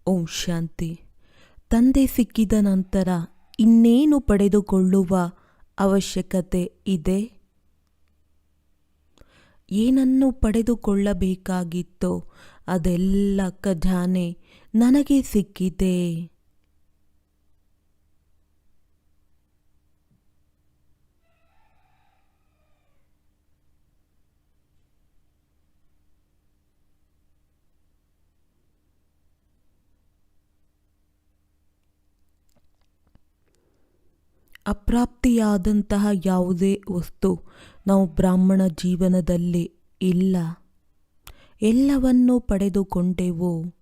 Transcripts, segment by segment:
ಓಂ ಶಾಂತಿ. ತಂದೆ ಸಿಕ್ಕಿದ ನಂತರ ಇನ್ನೇನು ಪಡೆದುಕೊಳ್ಳುವ ಅವಶ್ಯಕತೆ ಇದೆ? ಏನನ್ನು ಪಡೆದುಕೊಳ್ಳಬೇಕಾಗಿತ್ತೋ ಅದೆಲ್ಲ ಖಜಾನೆ ನನಗೆ ಸಿಕ್ಕಿದೆ. ಅಪ್ರಾಪ್ತಿಯಾದಂತಹ ಯಾವುದೇ ವಸ್ತು ನಾವು ಬ್ರಾಹ್ಮಣ ಜೀವನದಲ್ಲಿ ಇಲ್ಲ. ಎಲ್ಲವನ್ನೂ ಪಡೆದುಕೊಂಡೆವು.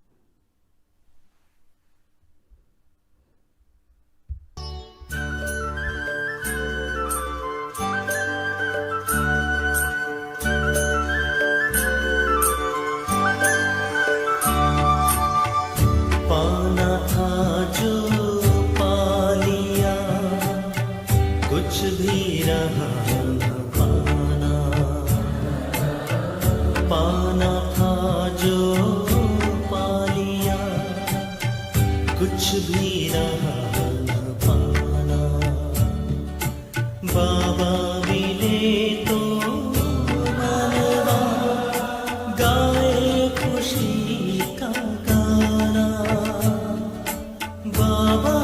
कुछ भी रहा न पाना, पाना था जो पा लिया, कुछ भी रहा न पाना। बाबा मिले तो मनवा गाए खुशी का गाना, बाबा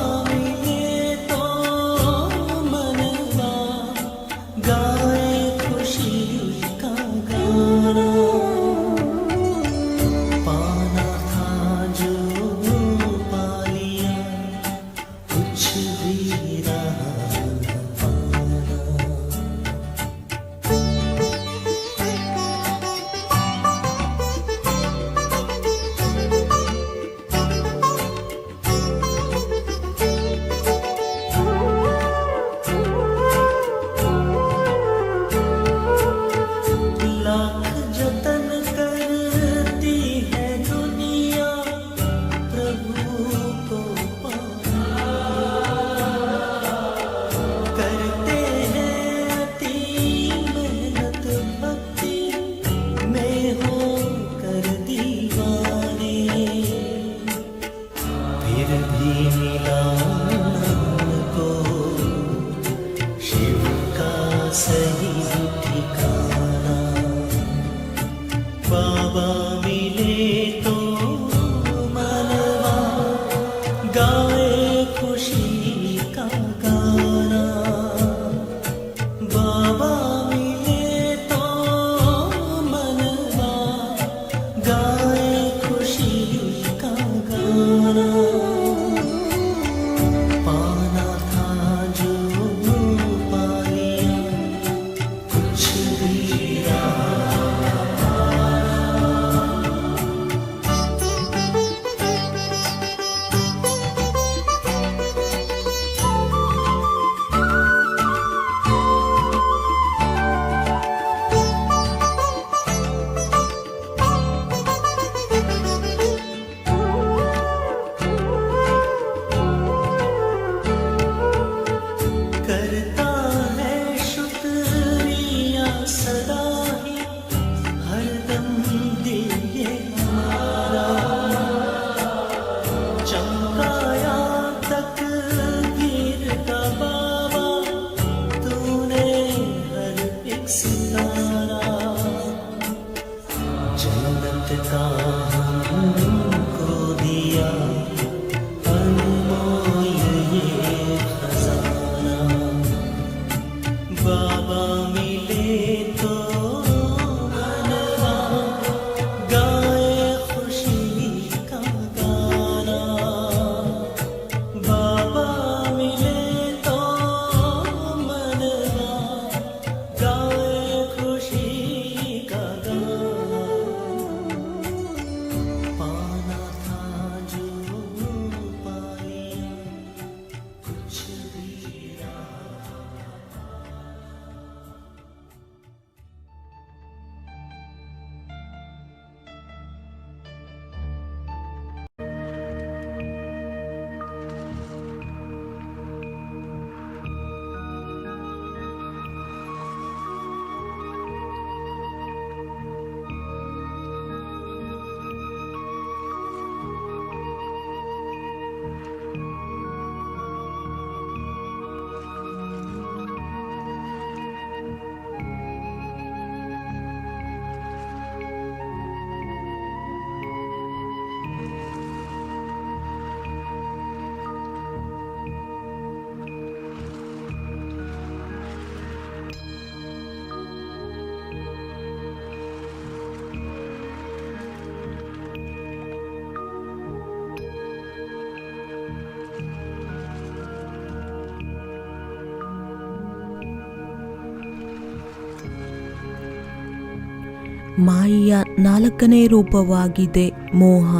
ಮಾಯೆಯ 4ನೇ ರೂಪವಾಗಿದೆ ಮೋಹ.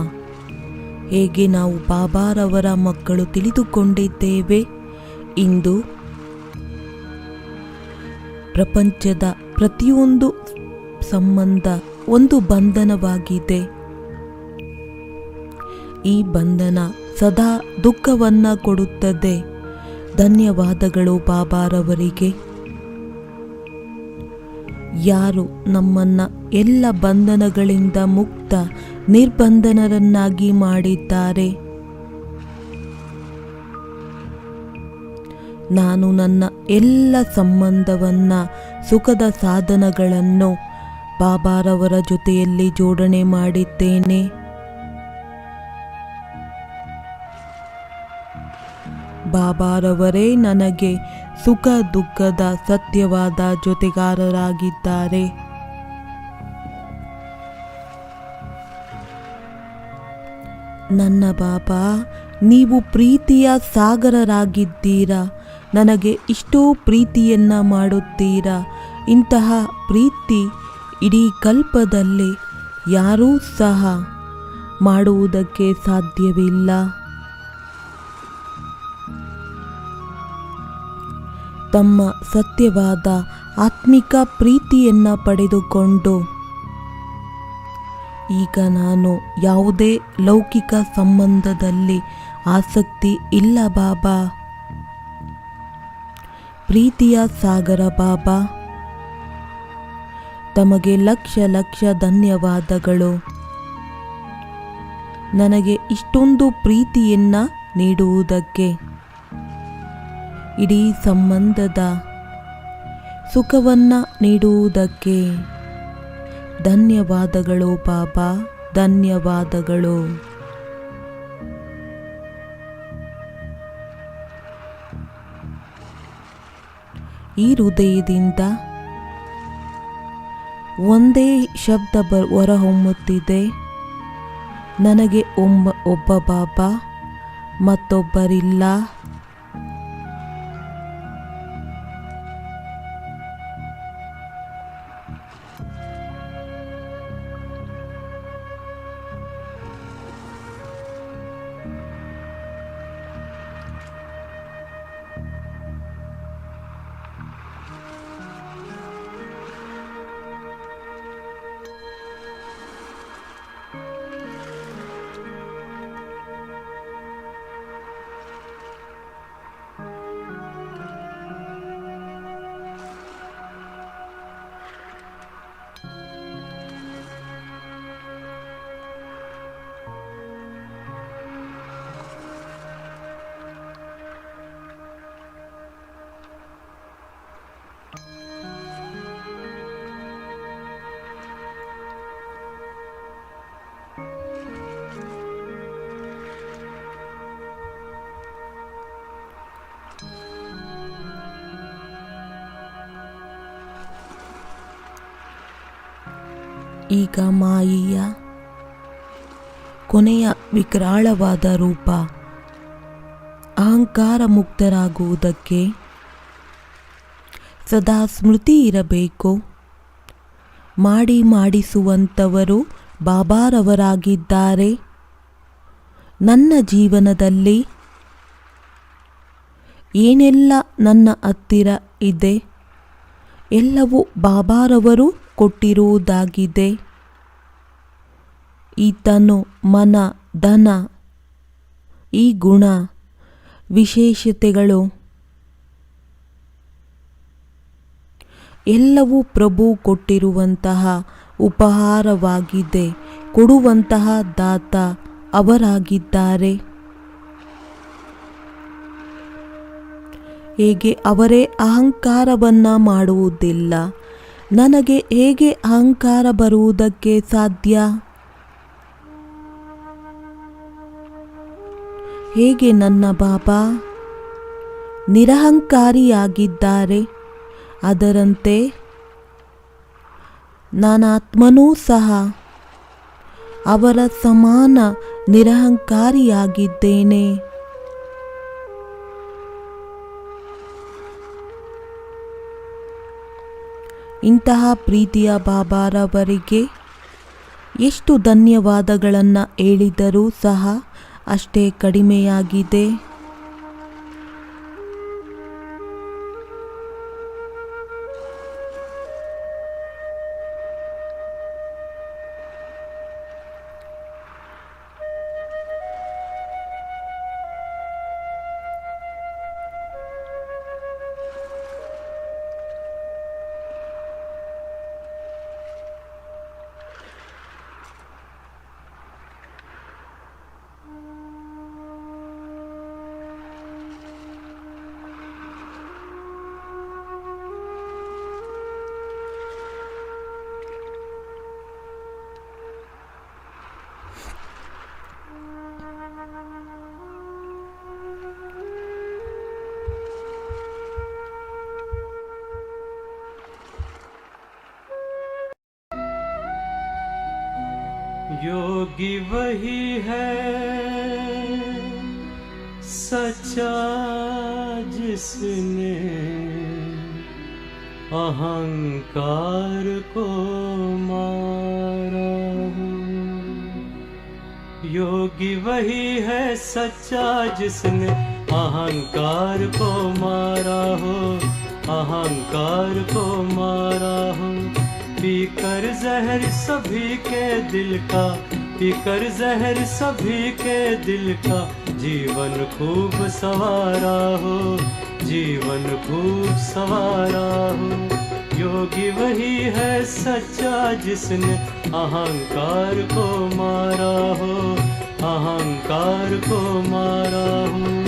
ಹೇಗೆ ನಾವು ಬಾಬಾರವರ ಮಕ್ಕಳು ತಿಳಿದುಕೊಂಡಿದ್ದೇವೆ, ಇಂದು ಪ್ರಪಂಚದ ಪ್ರತಿಯೊಂದು ಸಂಬಂಧ ಒಂದು ಬಂಧನವಾಗಿದೆ. ಈ ಬಂಧನ ಸದಾ ದುಃಖವನ್ನ ಕೊಡುತ್ತದೆ. ಧನ್ಯವಾದಗಳು ಬಾಬಾರವರಿಗೆ. ಯಾರು ನಮ್ಮನ್ನ ಎಲ್ಲ ಬಂಧನಗಳಿಂದ ಮುಕ್ತ ನಿರ್ಬಂಧನರನ್ನಾಗಿ ಮಾಡಿದ್ದಾರೆ. ನಾನು ನನ್ನ ಎಲ್ಲ ಸಂಬಂಧವನ್ನ, ಸುಖದ ಸಾಧನಗಳನ್ನು ಬಾಬಾರವರ ಜೊತೆಯಲ್ಲಿ ಜೋಡಣೆ ಮಾಡಿದ್ದೇನೆ. ಬಾಬಾರವರೇ ನನಗೆ ಸುಖ ದುಃಖದ ಸತ್ಯವಾದ ಜೊತೆಗಾರರಾಗಿದ್ದಾರೆ. ನನ್ನ ಬಾಬಾ, ನೀವು ಪ್ರೀತಿಯ ಸಾಗರರಾಗಿದ್ದೀರಾ. ನನಗೆ ಇಷ್ಟೋ ಪ್ರೀತಿಯನ್ನ ಮಾಡುತ್ತೀರಾ. ಇಂತಹ ಪ್ರೀತಿ ಇಡೀ ಕಲ್ಪದಲ್ಲಿ ಯಾರೂ ಸಹ ಮಾಡುವುದಕ್ಕೆ ಸಾಧ್ಯವಿಲ್ಲ. ತಮ್ಮ ಸತ್ಯವಾದ ಆತ್ಮಿಕ ಪ್ರೀತಿಯನ್ನ ಪಡೆದುಕೊಂಡು ಈಗ ನಾನು ಯಾವುದೇ ಲೌಕಿಕ ಸಂಬಂಧದಲ್ಲಿ ಆಸಕ್ತಿ ಇಲ್ಲ ಬಾಬಾ. ಪ್ರೀತಿಯ ಸಾಗರ ಬಾಬಾ, ತಮಗೆ ಲಕ್ಷ ಲಕ್ಷ ಧನ್ಯವಾದಗಳು. ನನಗೆ ಇಷ್ಟೊಂದು ಪ್ರೀತಿಯನ್ನ ನೀಡುವುದಕ್ಕೆ, ಇಡೀ ಸಂಬಂಧದ ಸುಖವನ್ನ ನೀಡುವುದಕ್ಕೆ ಧನ್ಯವಾದಗಳು ಬಾಬಾ, ಧನ್ಯವಾದಗಳು. ಈ ಹೃದಯದಿಂದ ಒಂದೇ ಶಬ್ದ ಹೊರಹೊಮ್ಮುತ್ತಿದೆ, ನನಗೆ ಒಬ್ಬ ಬಾಬಾ, ಮತ್ತೊಬ್ಬರಿಲ್ಲ. ಈಗ ಮಾಯೆಯ ಕೊನೆಯ ವಿಕರಾಳವಾದ ರೂಪ ಅಹಂಕಾರ ಮುಕ್ತರಾಗುವುದಕ್ಕೆ ಸದಾ ಸ್ಮೃತಿ ಇರಬೇಕು. ಮಾಡಿಸುವಂಥವರು ಬಾಬಾರವರಾಗಿದ್ದಾರೆ. ನನ್ನ ಜೀವನದಲ್ಲಿ ಏನೆಲ್ಲ ನನ್ನ ಹತ್ತಿರ ಇದೆ, ಎಲ್ಲವೂ ಬಾಬಾರವರು ಕೊಟ್ಟಿರುವುದಾಗಿದೆ. ಈ ತನು, ಮನ, ಧನ, ಈ ಗುಣ ವಿಶೇಷತೆಗಳು ಎಲ್ಲವೂ ಪ್ರಭು ಕೊಟ್ಟಿರುವಂತಹ ಉಪಹಾರವಾಗಿದೆ. ಕೊಡುವಂತಹ ದಾತ ಅವರಾಗಿದ್ದಾರೆ. ಹೇಗೆ ಅವರೇ ಅಹಂಕಾರವನ್ನ ಮಾಡುವುದಿಲ್ಲ, ನನಗೆ ಹೇಗೆ ಅಹಂಕಾರ ಬರುವುದಕ್ಕೆ ಸಾಧ್ಯ? ಹೇಗೆ ನನ್ನ ಬಾಬಾ ನಿರಹಂಕಾರಿಯಾಗಿದ್ದಾರೆ, ಅದರಂತೆ ನಾನಾತ್ಮನೂ ಸಹ ಅವರ ಸಮಾನ ನಿರಹಂಕಾರಿಯಾಗಿದ್ದೇನೆ. ಇಂತಹ ಪ್ರೀತಿಯ ಬಾಬಾರವರಿಗೆ ಎಷ್ಟು ಧನ್ಯವಾದಗಳನ್ನು ಹೇಳಿದರೂ ಸಹ ಅಷ್ಟೇ ಕಡಿಮೆಯಾಗಿದೆ. योगी वही है सच्चा जिसने अहंकार को मारा हो। योगी वही है सच्चा जिसने अहंकार को मारा हो, अहंकार को मारा हो। पीकर जहर सभी के दिल का, पीकर जहर सभी के दिल का, जीवन खूब सवारा हो, जीवन खूब सवारा हो। योगी वही है सच्चा जिसने अहंकार को मारा हो, अहंकार को मारा हो।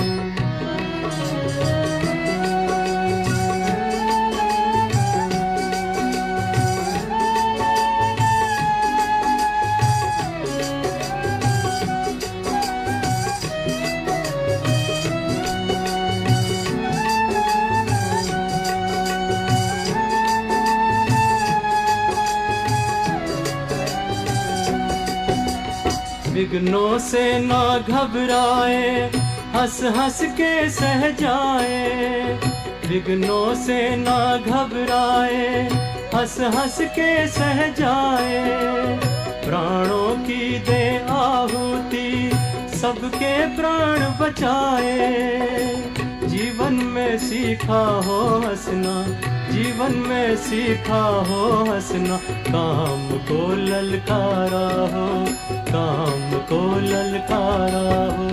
विघ्नों से ना घबराए, हंस हंस के सह जाए। विघ्नों से ना घबराए, हंस हंस के सह जाए। प्राणों की दे आहुति, सबके प्राण बचाए। जीवन में सीखा हो हंसना, जीवन में सीखा हो हंसना। काम को ललकारा हो, काम को ललकारा हो।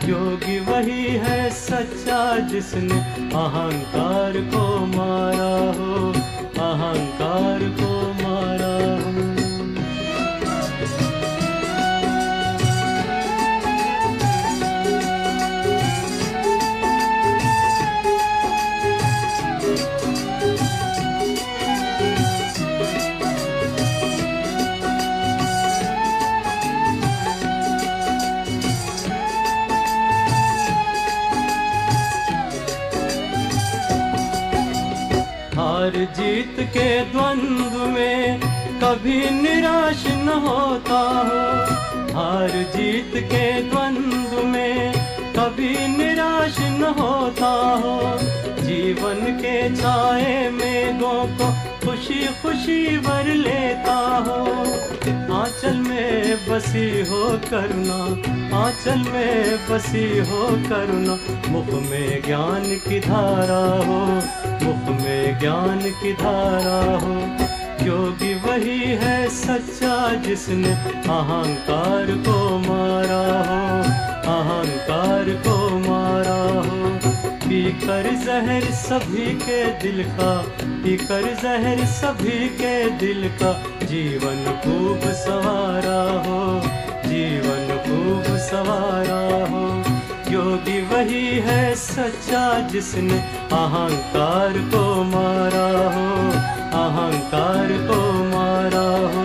योगी वही है सच्चा जिसने अहंकार को मारा हो, अहंकार को मारा हो। हार जीत के द्वंद्व में कभी निराश न होता हो। हार जीत के द्वंद्व में कभी निराश न होता हो। जीवन के छाए मेघों को खुशी खुशी भर लेता हो। आंचल में बसी हो करुणा, आंचल में बसी हो करुणा। मुख में ज्ञान की धारा हो, मुख में ज्ञान की धारा हो। योगी वही है सच्चा जिसने अहंकार को मारा हो, अहंकार को मारा हो। पीकर जहर सभी के दिल का, पीकर जहर सभी के दिल का। जीवन खूब सवारा हो, जीवन खूब सवारा हो। योगी वही है सच्चा जिसने अहंकार को मारा हो, अहंकार को मारा हो।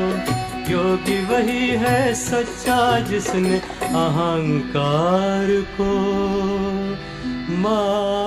योगी वही है सच्चा जिसने अहंकार को मारा।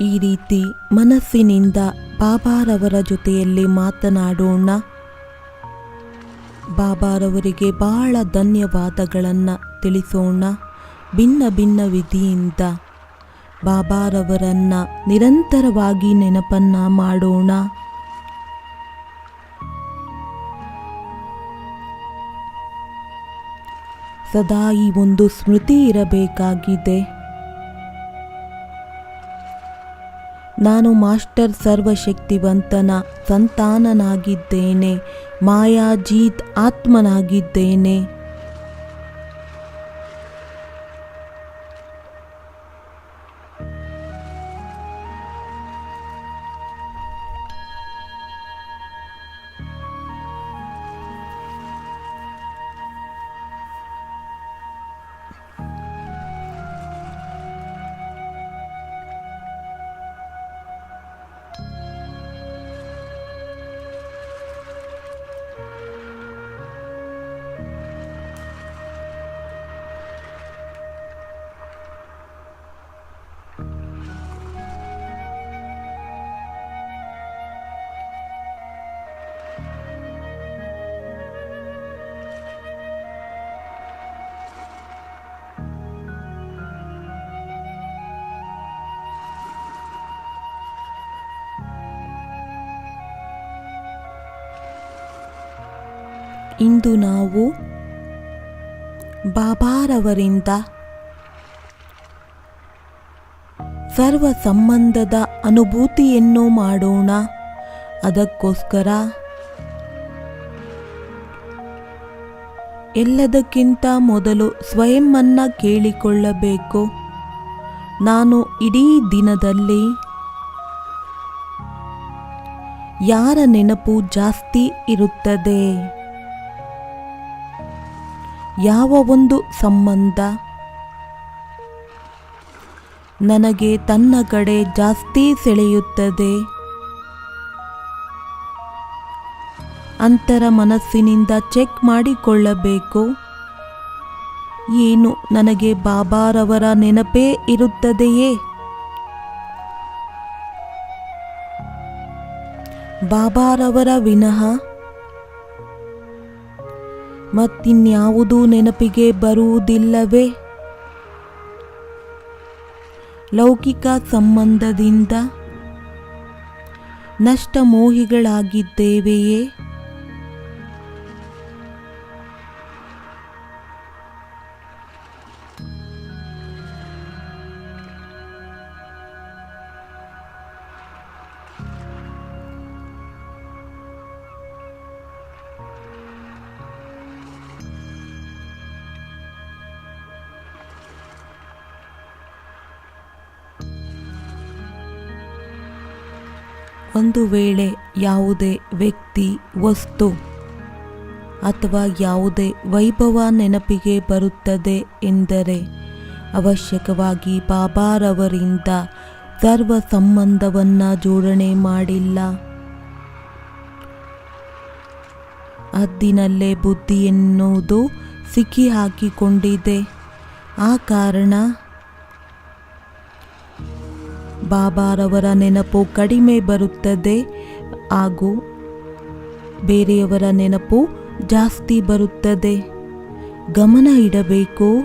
ಈ ರೀತಿ ಮನಸ್ಸಿನಿಂದ ಬಾಬಾರವರ ಜೊತೆಯಲ್ಲಿ ಮಾತನಾಡೋಣ. ಬಾಬಾರವರಿಗೆ ಬಹಳ ಧನ್ಯವಾದಗಳನ್ನು ತಿಳಿಸೋಣ. ಭಿನ್ನ ಭಿನ್ನ ವಿಧಿಯಿಂದ ಬಾಬಾರವರನ್ನು ನಿರಂತರವಾಗಿ ನೆನಪನ್ನು ಮಾಡೋಣ. ಸದಾ ಈ ಒಂದು ಸ್ಮೃತಿ ಇರಬೇಕಾಗಿದೆ. ನಾನು ಮಾಸ್ಟರ್ ಸರ್ವಶಕ್ತಿವಂತನ ಸಂತಾನನಾಗಿದ್ದೇನೆ, ಮಾಯಾಜೀತ್ ಆತ್ಮನಾಗಿದ್ದೇನೆ. ಇಂದು ನಾವು ಬಾಬಾರವರಿಂದ ಸರ್ವ ಸಂಬಂಧದ ಅನುಭೂತಿಯನ್ನು ಮಾಡೋಣ. ಅದಕ್ಕೋಸ್ಕರ ಎಲ್ಲದಕ್ಕಿಂತ ಮೊದಲು ಸ್ವಯಂವನ್ನು ಕೇಳಿಕೊಳ್ಳಬೇಕು. ನಾನು ಇಡೀ ದಿನದಲ್ಲಿ ಯಾರ ನೆನಪು ಜಾಸ್ತಿ ಇರುತ್ತದೆ? ಯಾವ ಒಂದು ಸಂಬಂಧ ನನಗೆ ತನ್ನ ಕಡೆ ಜಾಸ್ತಿ ಸೆಳೆಯುತ್ತದೆ? ಅಂತರ ಮನಸ್ಸಿನಿಂದ ಚೆಕ್ ಮಾಡಿಕೊಳ್ಳಬೇಕು. ಏನು ನನಗೆ ಬಾಬಾರವರ ನೆನಪೇ ಇರುತ್ತದೆಯೇ? ಬಾಬಾರವರ ವಿನಃ ಮತ್ತಿನ್ಯಾವುದೂ ನೆನಪಿಗೆ ಬರುವುದಿಲ್ಲವೇ? ಲೌಕಿಕ ಸಂಬಂಧದಿಂದ ನಷ್ಟಮೋಹಿಗಳಾಗಿದ್ದೇವೆಯೇ? ಒಂದು ವೇಳೆ ಯಾವುದೇ ವ್ಯಕ್ತಿ, ವಸ್ತು ಅಥವಾ ಯಾವುದೇ ವೈಭವ ನೆನಪಿಗೆ ಬರುತ್ತದೆ ಎಂದರೆ ಅವಶ್ಯಕವಾಗಿ ಬಾಬಾರವರಿಂದ ಸರ್ವ ಸಂಬಂಧವನ್ನು ಜೋಡಣೆ ಮಾಡಿಲ್ಲ. ಹದ್ದಿನಲ್ಲೇ ಬುದ್ಧಿ ಎನ್ನುವುದು ಸಿಕ್ಕಿ ಹಾಕಿಕೊಂಡಿದೆ. ಆ ಕಾರಣ ಬಾಬಾರವರ ನೆನಪು ಕಡಿಮೆ ಬರುತ್ತದೆ ಹಾಗೂ ಬೇರೆಯವರ ನೆನಪು ಜಾಸ್ತಿ ಬರುತ್ತದೆ. ಗಮನ ಇಡಬೇಕು.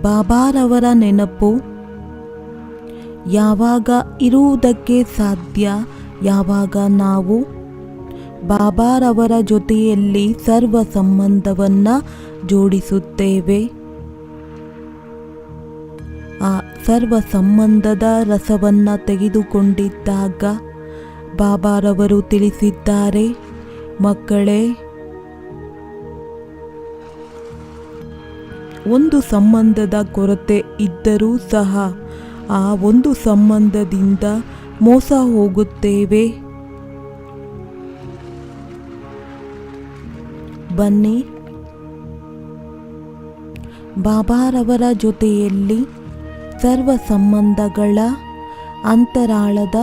ಬಾಬಾರವರ ನೆನಪು ಯಾವಾಗ ಇರುವುದಕ್ಕೆ ಸಾಧ್ಯ? ಯಾವಾಗ ನಾವು ಬಾಬಾರವರ ಜೊತೆಯಲ್ಲಿ ಸರ್ವ ಸಂಬಂಧವನ್ನು ಜೋಡಿಸುತ್ತೇವೆ. ಆ ಸರ್ವ ಸಂಬಂಧದ ರಸವನ್ನು ತೆಗೆದುಕೊಂಡಿದ್ದಾಗ ಬಾಬಾರವರು ತಿಳಿಸಿದ್ದಾರೆ, ಮಕ್ಕಳೇ, ಒಂದು ಸಂಬಂಧದ ಕೊರತೆ ಇದ್ದರೂ ಸಹ ಆ ಒಂದು ಸಂಬಂಧದಿಂದ ಮೋಸ ಹೋಗುತ್ತೇವೆ. ಬನ್ನಿ, ಬಾಬಾರವರ ಜೊತೆಯಲ್ಲಿ ಸರ್ವ ಸಂಬಂಧಗಳ ಅಂತರಾಳದ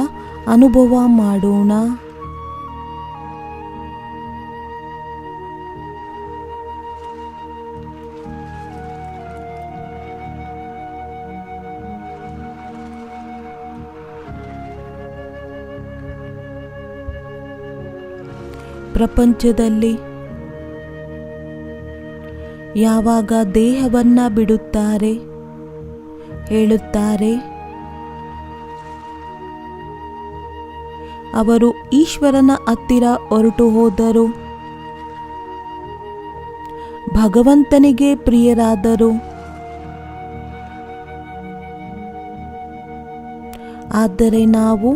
ಅನುಭವ ಮಾಡೋಣ. ಪ್ರಪಂಚದಲ್ಲಿ ಯಾವಾಗ ದೇಹವನ್ನ ಬಿಡುತ್ತಾರೆ, ಹೇಳುತ್ತಾರೆ ಅವರು ಈಶ್ವರನ ಹತ್ತಿರ ಹೊರಟು ಹೋದರು, ಭಗವಂತನಿಗೆ ಪ್ರಿಯರಾದರು. ಆದರೆ ನಾವು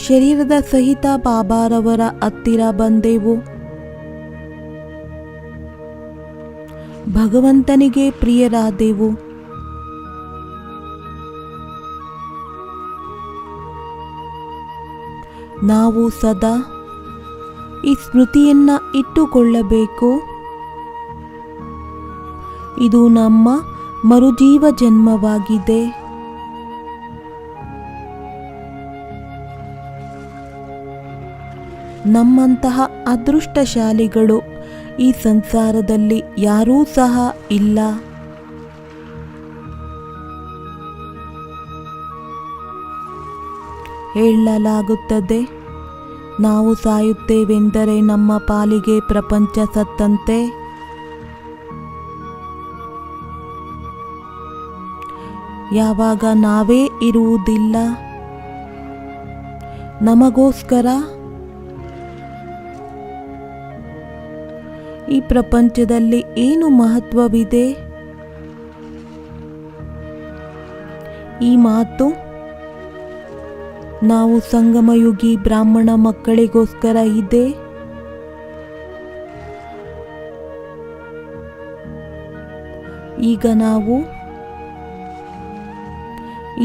ಶರೀರದ ಸಹಿತ ಬಾಬಾರವರ ಹತ್ತಿರ ಬಂದೆವು, ಭಗವಂತನಿಗೆ ಪ್ರಿಯರಾದೆವು. ನಾವು ಸದಾ ಈ ಸ್ಮೃತಿಯನ್ನ ಇಟ್ಟುಕೊಳ್ಳಬೇಕು, ಇದು ನಮ್ಮ ಮರುಜೀವ ಜನ್ಮವಾಗಿದೆ. ನಮ್ಮಂತಹ ಅದೃಷ್ಟಶಾಲಿಗಳು ಈ ಸಂಸಾರದಲ್ಲಿ ಯಾರೂ ಸಹ ಇಲ್ಲ. ಹೇಳಲಾಗುತ್ತದೆ, ನಾವು ಸಾಯುತ್ತೇವೆಂದರೆ ನಮ್ಮ ಪಾಲಿಗೆ ಪ್ರಪಂಚ ಸತ್ತಂತೆ. ಯಾವಾಗ ನಾವೇ ಇರುವುದಿಲ್ಲ, ನಮಗೋಸ್ಕರ ಈ ಪ್ರಪಂಚದಲ್ಲಿ ಏನು ಮಹತ್ವವಿದೆ? ಈ ಮಾತು ನಾವು ಸಂಗಮಯುಗಿ ಬ್ರಾಹ್ಮಣ ಮಕ್ಕಳಿಗೋಸ್ಕರ ಇದೆ. ಈಗ ನಾವು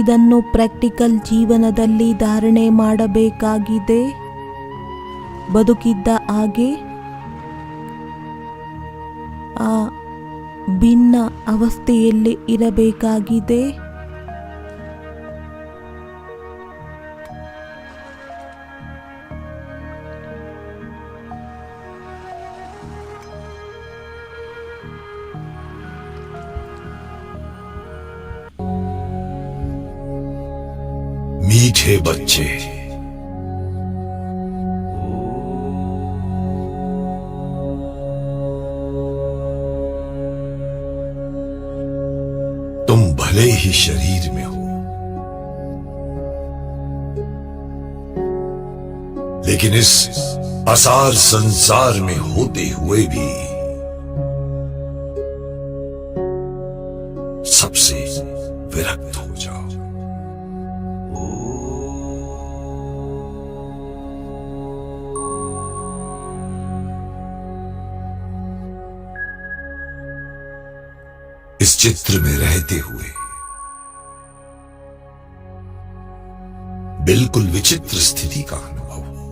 ಇದನ್ನು ಪ್ರಾಕ್ಟಿಕಲ್ ಜೀವನದಲ್ಲಿ ಧಾರಣೆ ಮಾಡಬೇಕಾಗಿದೆ. ಬದುಕಿದ್ದ ಹಾಗೆ ಆ ಭಿನ್ನ ಅವಸ್ಥೆಯಲ್ಲಿ ಇರಬೇಕಾಗಿದೆ. मीठे बच्चे, तुम भले ही शरीर में हो, लेकिन इस असार संसार में होते हुए भी सबसे विरक्त हो जाओ। इस चित्र में रहते हुए बिल्कुल विचित्र स्थिति का अनुभव हो।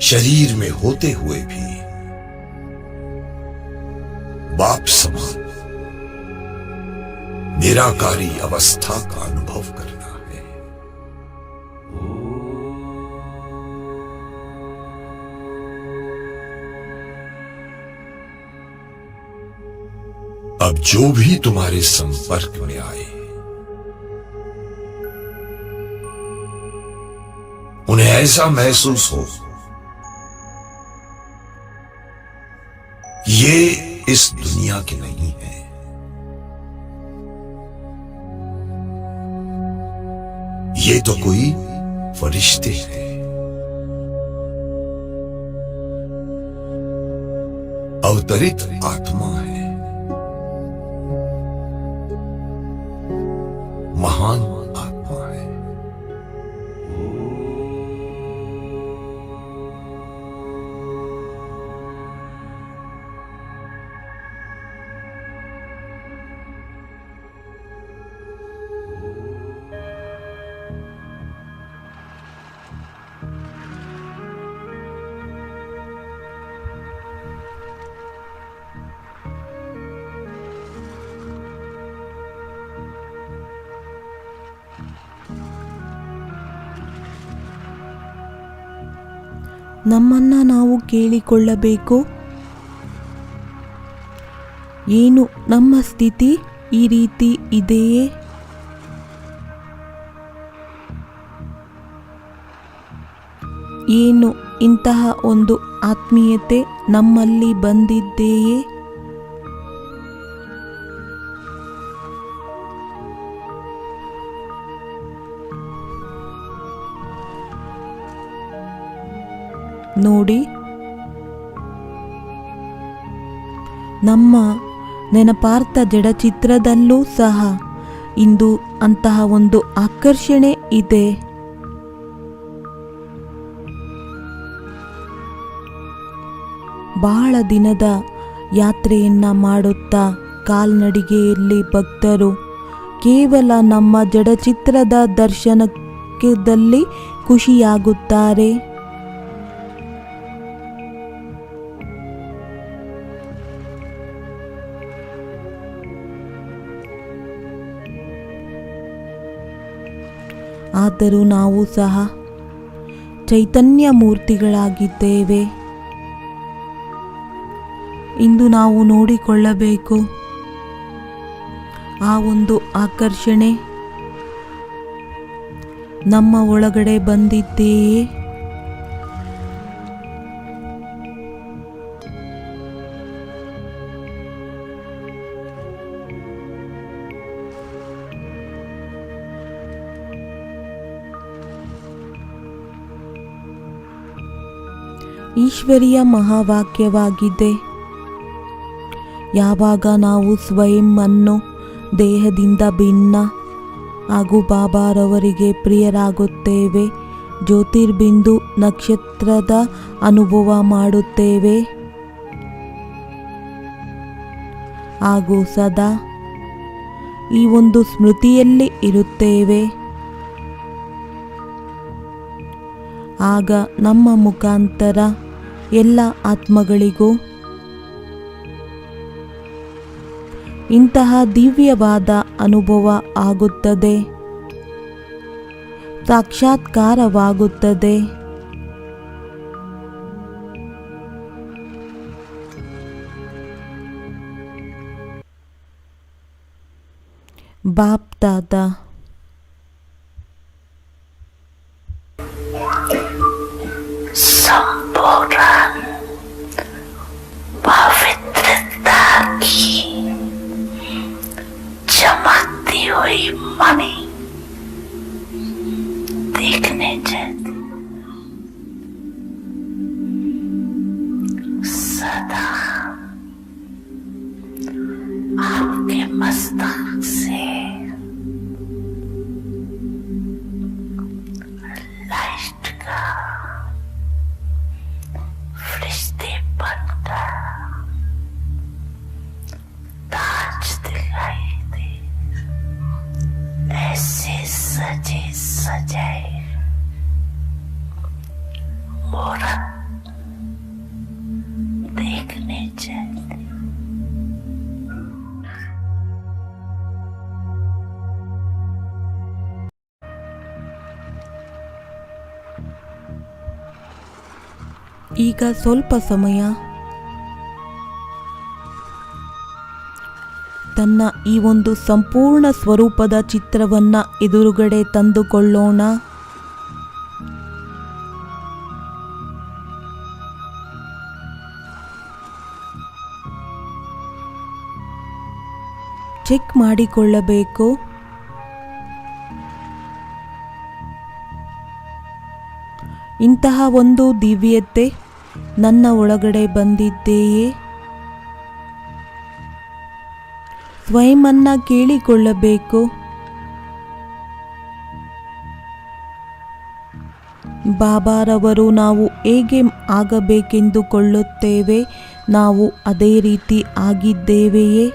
शरीर में होते हुए भी बाप समान निराकारी अवस्था का अनुभव करना है। अब जो भी तुम्हारे संपर्क में आए, उन्हें ऐसा महसूस हो ये इस दुनिया के नहीं है, ये तो कोई फरिश्ते हैं, अवतरित आत्मा है, महान आत्मा है। ನಮ್ಮನ್ನ ನಾವು ಕೇಳಿಕೊಳ್ಳಬೇಕು, ಏನು ನಮ್ಮ ಸ್ಥಿತಿ ಈ ರೀತಿ ಇದೆಯೇ? ಏನು ಇಂತಹ ಒಂದು ಆತ್ಮೀಯತೆ ನಮ್ಮಲ್ಲಿ ಬಂದಿದೆಯೇ? ನೋಡಿ, ನಮ್ಮ ನೆನಪಾರ್ಥ ಜಡಚಿತ್ರದಲ್ಲೂ ಸಹ ಇಂದು ಅಂತಹ ಒಂದು ಆಕರ್ಷಣೆ ಇದೆ. ಬಹಳ ದಿನದ ಯಾತ್ರೆಯನ್ನ ಮಾಡುತ್ತಾ ಕಾಲ್ನಡಿಗೆಯಲ್ಲಿ ಭಕ್ತರು ಕೇವಲ ನಮ್ಮ ಜಡಚಿತ್ರದ ದರ್ಶನದಲ್ಲಿ ಖುಷಿಯಾಗುತ್ತಾರೆ. ಆದರೂ ನಾವು ಸಹ ಚೈತನ್ಯ ಮೂರ್ತಿಗಳಾಗಿದ್ದೇವೆ. ಇಂದು ನಾವು ನೋಡಿಕೊಳ್ಳಬೇಕು, ಆ ಒಂದು ಆಕರ್ಷಣೆ ನಮ್ಮ ಒಳಗಡೆ ಬಂದಿದೆಯೇ? ಈಶ್ವರೀಯ ಮಹಾವಾಕ್ಯವಾಗಿದೆ, ಯಾವಾಗ ನಾವು ಸ್ವಯಂ ಅನ್ನು ದೇಹದಿಂದ ಭಿನ್ನ ಹಾಗೂ ಬಾಬಾರವರಿಗೆ ಪ್ರಿಯರಾಗುತ್ತೇವೆ, ಜ್ಯೋತಿರ್ಬಿಂದು ನಕ್ಷತ್ರದ ಅನುಭವ ಮಾಡುತ್ತೇವೆ ಹಾಗೂ ಸದಾ ಈ ಒಂದು ಸ್ಮೃತಿಯಲ್ಲಿ ಇರುತ್ತೇವೆ, ಆಗ ನಮ್ಮ ಮುಖಾಂತರ ಎಲ್ಲ ಆತ್ಮಗಳಿಗೂ ಇಂತಹ ದಿವ್ಯವಾದ ಅನುಭವ ಆಗುತ್ತದೆ, ಸಾಕ್ಷಾತ್ಕಾರವಾಗುತ್ತದೆ. ಬಾಪ್ ದಾದಾ संपूर्ण पवित्रता की चमकती हुई मणि देखने जैसी सदा आपके मस्तक से लाइट का फरिश्ते बनकर ताज दिखाई दे, ऐसे सजे सजाए मूरत देखने जाते। ಈಗ ಸ್ವಲ್ಪ ಸಮಯ ತನ್ನ ಈ ಒಂದು ಸಂಪೂರ್ಣ ಸ್ವರೂಪದ ಚಿತ್ರವನ್ನ ಎದುರುಗಡೆ ತಂದುಕೊಳ್ಳೋಣ. ಚೆಕ್ ಮಾಡಿಕೊಳ್ಳಬೇಕು, ಇಂತಹ ಒಂದು ದಿವ್ಯತೆ ನನ್ನ ಒಳಗಡೆ ಬಂದಿದೆಯೇ? ಸ್ವಯಂಅನ್ನ ಕೇಳಿಕೊಳ್ಳಬೇಕು, ಬಾಬಾರವರು ನಾವು ಹೇಗೆ ಆಗಬೇಕೆಂದುಕೊಳ್ಳುತ್ತೇವೆ, ನಾವು ಅದೇ ರೀತಿ ಆಗಿದ್ದೇವೆಯೇ?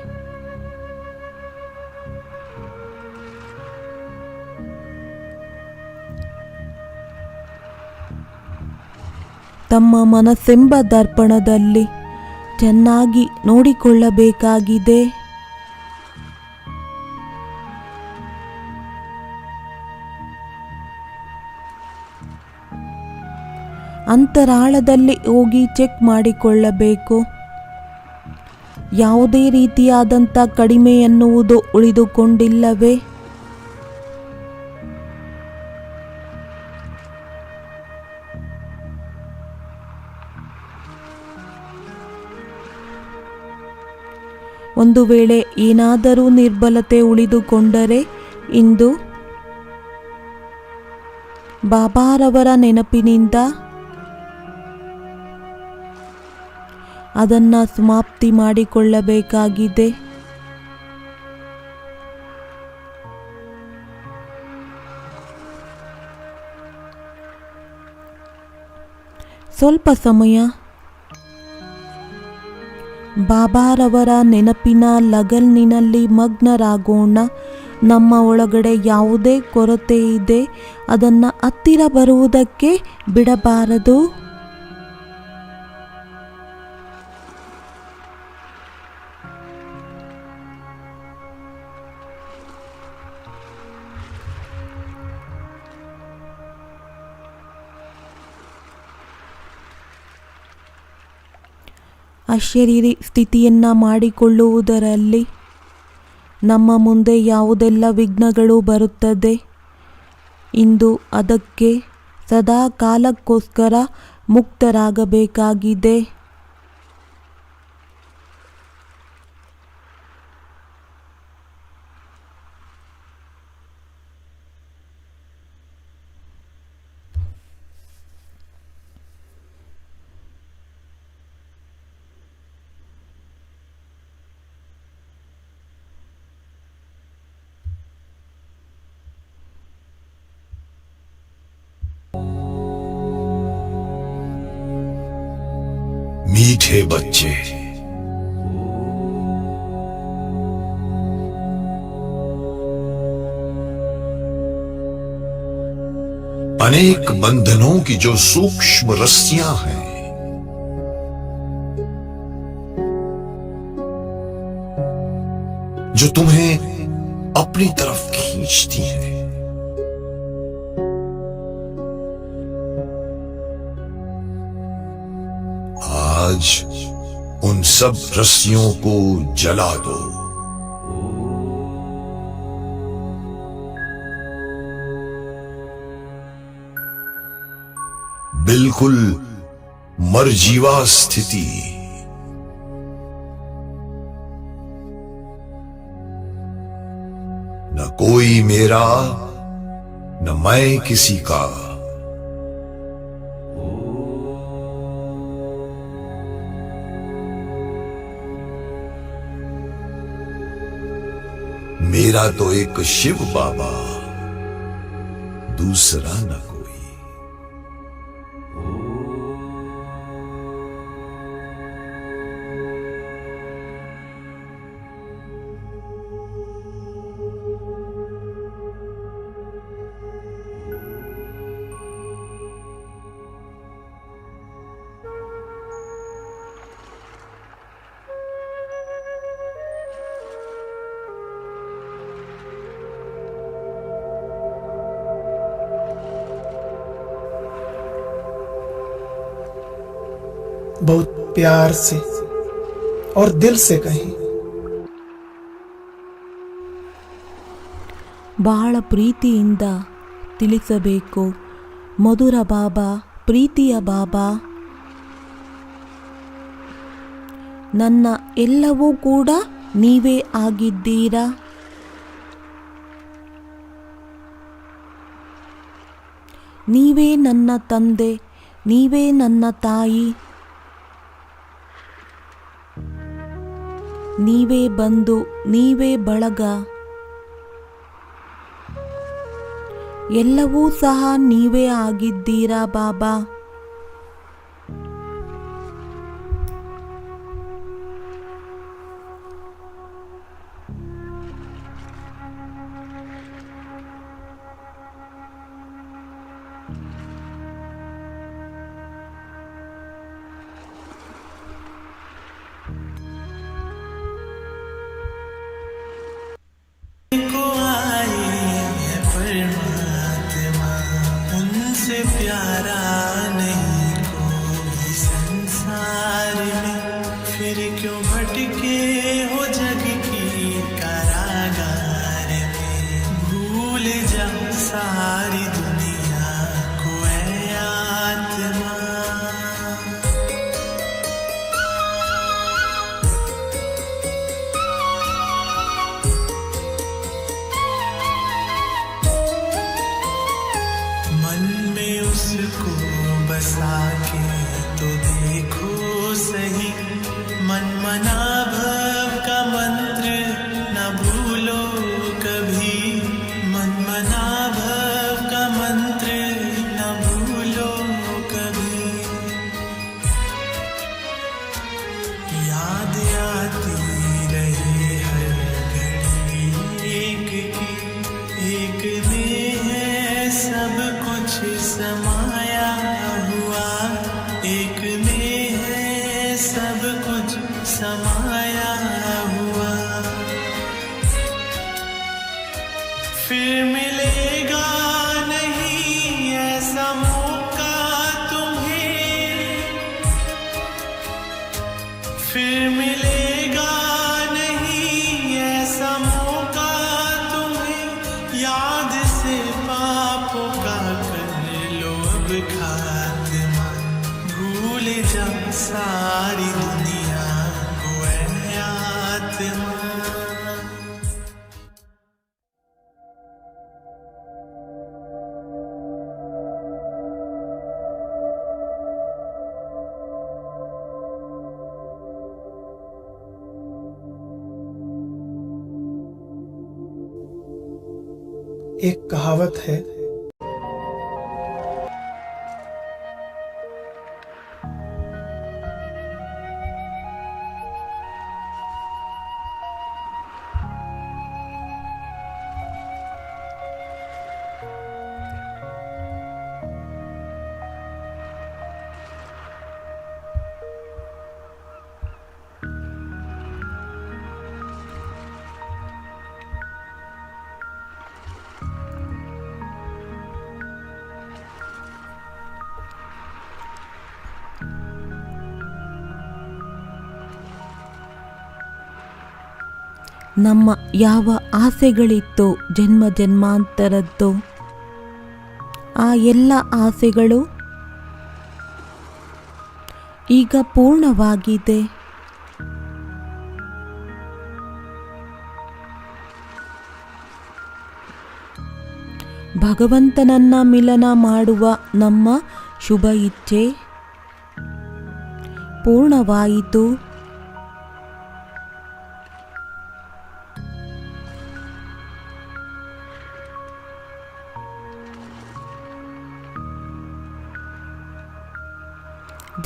ತಮ್ಮ ಮನಸ್ಸೆಂಬ ದರ್ಪಣದಲ್ಲಿ ಚೆನ್ನಾಗಿ ನೋಡಿಕೊಳ್ಳಬೇಕಾಗಿದೆ. ಅಂತರಾಳದಲ್ಲಿ ಹೋಗಿ ಚೆಕ್ ಮಾಡಿಕೊಳ್ಳಬೇಕು, ಯಾವುದೇ ರೀತಿಯಾದಂಥ ಕಡಿಮೆ ಎನ್ನುವುದು ಉಳಿದುಕೊಂಡಿಲ್ಲವೇ? ಒಂದು ವೇಳೆ ಏನಾದರೂ ನಿರ್ಬಲತೆ ಉಳಿದುಕೊಂಡರೆ ಇಂದು ಬಾಬಾರವರ ನೆನಪಿನಿಂದ ಅದನ್ನು ಸಮಾಪ್ತಿ ಮಾಡಿಕೊಳ್ಳಬೇಕಾಗಿದೆ. ಸ್ವಲ್ಪ ಸಮಯ ಬಾಬಾರವರ ನೆನಪಿನ ಲಗಲಿನಲ್ಲಿ ಮಗ್ನರಾಗೋಣ. ನಮ್ಮ ಒಳಗಡೆ ಯಾವುದೇ ಕೊರತೆ ಇದೆ ಅದನ್ನು ಹತ್ತಿರ ಬರುವುದಕ್ಕೆ ಬಿಡಬಾರದು. ಅಶರೀರಿ ಸ್ಥಿತಿಯನ್ನು ಮಾಡಿಕೊಳ್ಳುವುದರಲ್ಲಿ ನಮ್ಮ ಮುಂದೆ ಯಾವುದೆಲ್ಲ ವಿಘ್ನಗಳು ಬರುತ್ತದೆ, ಇಂದು ಅದಕ್ಕೆ ಸದಾ ಕಾಲಕ್ಕೋಸ್ಕರ ಮುಕ್ತರಾಗಬೇಕಾಗಿದೆ. मीठे बच्चे, अनेक बंधनों की जो सूक्ष्म रस्सियां हैं, जो तुम्हें अपनी तरफ खींचती हैं, आज उन सब रस्सियों को जला दो। बिल्कुल मरजीवा स्थिति, न कोई मेरा न मैं किसी का। मेरा तो एक शिव बाबा, दूसरा न कोई। बहुत प्यार से और दिल से कहें, ಬಹಳ ಪ್ರೀತಿಯಿಂದ ತಿಳಿಸಬೇಕು. ಮಧುರ ಬಾಬಾ, ಪ್ರೀತಿಯ ಬಾಬಾ, ನನ್ನ ಎಲ್ಲವೂ ಕೂಡ ನೀವೇ ಆಗಿದ್ದೀರಾ. ನೀವೇ ನನ್ನ ತಂದೆ, ನೀವೇ ನನ್ನ ತಾಯಿ, ನೀವೇ ಬಂಧು, ನೀವೇ ಬಳಗ, ಎಲ್ಲವೂ ಸಹ ನೀವೇ ಆಗಿದ್ದೀರಾ ಬಾಬಾ. उनसे प्यारा फिर क्यों भटके हो जग की कारागार में, भूल जा सारी दुनिया को ऐ आत्मा। मन में उसको बसा के तो देखो सही, मन मना भव का मंत्र न भूलो कभी, मन मना भव का मंत्र न भूलो कभी। याद आती रहे हर घड़ी एक की, एक में है सब कुछ समाया हुआ, एक में है सब कुछ समाया हुआ। फिर मिलेगा नहीं ऐसा मौका तुम्हें, फिर मिलेगा नहीं ऐसा मौका तुम्हें, याद से पापों का कर लो अब खात्मा, भूल जा सारी दुनिया को ऐ आत्मा। एक कहावत है, ನಮ್ಮ ಯಾವ ಆಸೆಗಳಿತ್ತೋ ಜನ್ಮ ಜನ್ಮಾಂತರದ್ದು, ಆ ಎಲ್ಲ ಆಸೆಗಳು ಈಗ ಪೂರ್ಣವಾಗಿದೆ. ಭಗವಂತನನ್ನ ಮಿಲನ ಮಾಡುವ ನಮ್ಮ ಶುಭ ಇಚ್ಛೆ ಪೂರ್ಣವಾಯಿತು.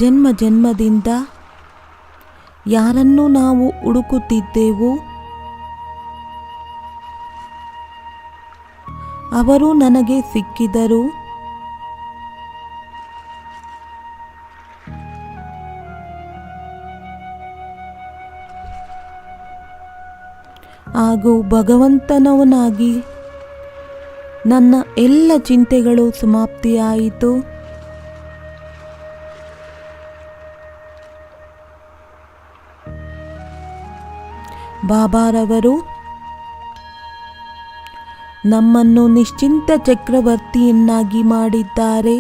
ಜನ್ಮ ಜನ್ಮದಿಂದ ಯಾರನ್ನು ನಾವು ಹುಡುಕುತ್ತಿದ್ದೆವೋ ಅವರು ನನಗೆ ಸಿಕ್ಕಿದರು. ಹಾಗೂ ಭಗವಂತನವನಾಗಿ ನನ್ನ ಎಲ್ಲ ಚಿಂತೆಗಳು ಸಮಾಪ್ತಿಯಾಯಿತು. ಬಾಬಾರವರು ನಮ್ಮನ್ನು ನಿಶ್ಚಿಂತ ಚಕ್ರವರ್ತಿಯನ್ನಾಗಿ ಮಾಡಿದ್ದಾರೆ.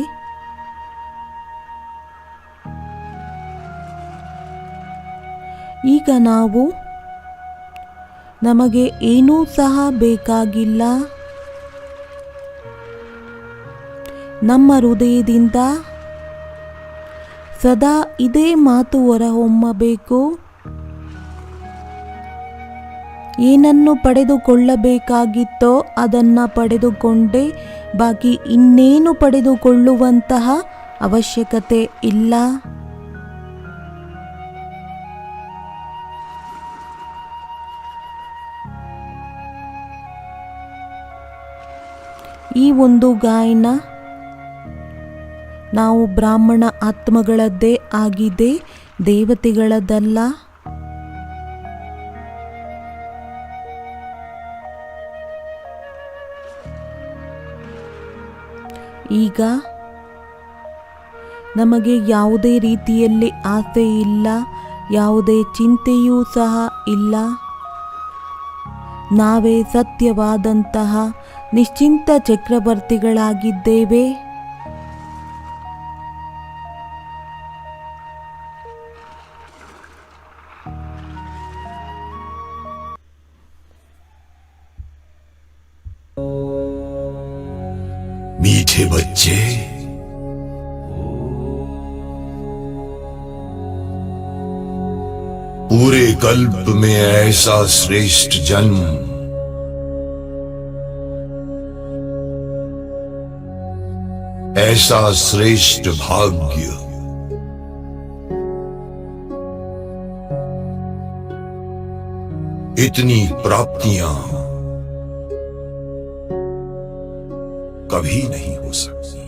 ಈಗ ನಾವು ನಮಗೆ ಏನೂ ಸಹ ಬೇಕಾಗಿಲ್ಲ. ನಮ್ಮ ಹೃದಯದಿಂದ ಸದಾ ಇದೇ ಮಾತು ಹೊರಹೊಮ್ಮಬೇಕು. ಏನನ್ನು ಪಡೆದುಕೊಳ್ಳಬೇಕಾಗಿತ್ತೋ ಅದನ್ನು ಪಡೆದುಕೊಂಡೆ, ಬಾಕಿ ಇನ್ನೇನು ಪಡೆದುಕೊಳ್ಳುವಂತಹ ಅವಶ್ಯಕತೆ ಇಲ್ಲ. ಈ ಒಂದು ಗಾಯನ ನಾವು ಬ್ರಾಹ್ಮಣ ಆತ್ಮಗಳದ್ದೇ ಆಗಿದೆ, ದೇವತೆಗಳದ್ದಲ್ಲ. ಈಗ ನಮಗೆ ಯಾವುದೇ ರೀತಿಯಲ್ಲಿ ಆಸೆ ಇಲ್ಲ, ಯಾವುದೇ ಚಿಂತೆಯೂ ಸಹ ಇಲ್ಲ. ನಾವೇ ಸತ್ಯವಾದಂತಹ ನಿಶ್ಚಿಂತ ಚಕ್ರವರ್ತಿಗಳಾಗಿದ್ದೇವೆ. मीठे बच्चे, पूरे कल्प में ऐसा श्रेष्ठ जन्म, ऐसा श्रेष्ठ भाग्य, इतनी प्राप्तियां कभी नहीं हो सकती।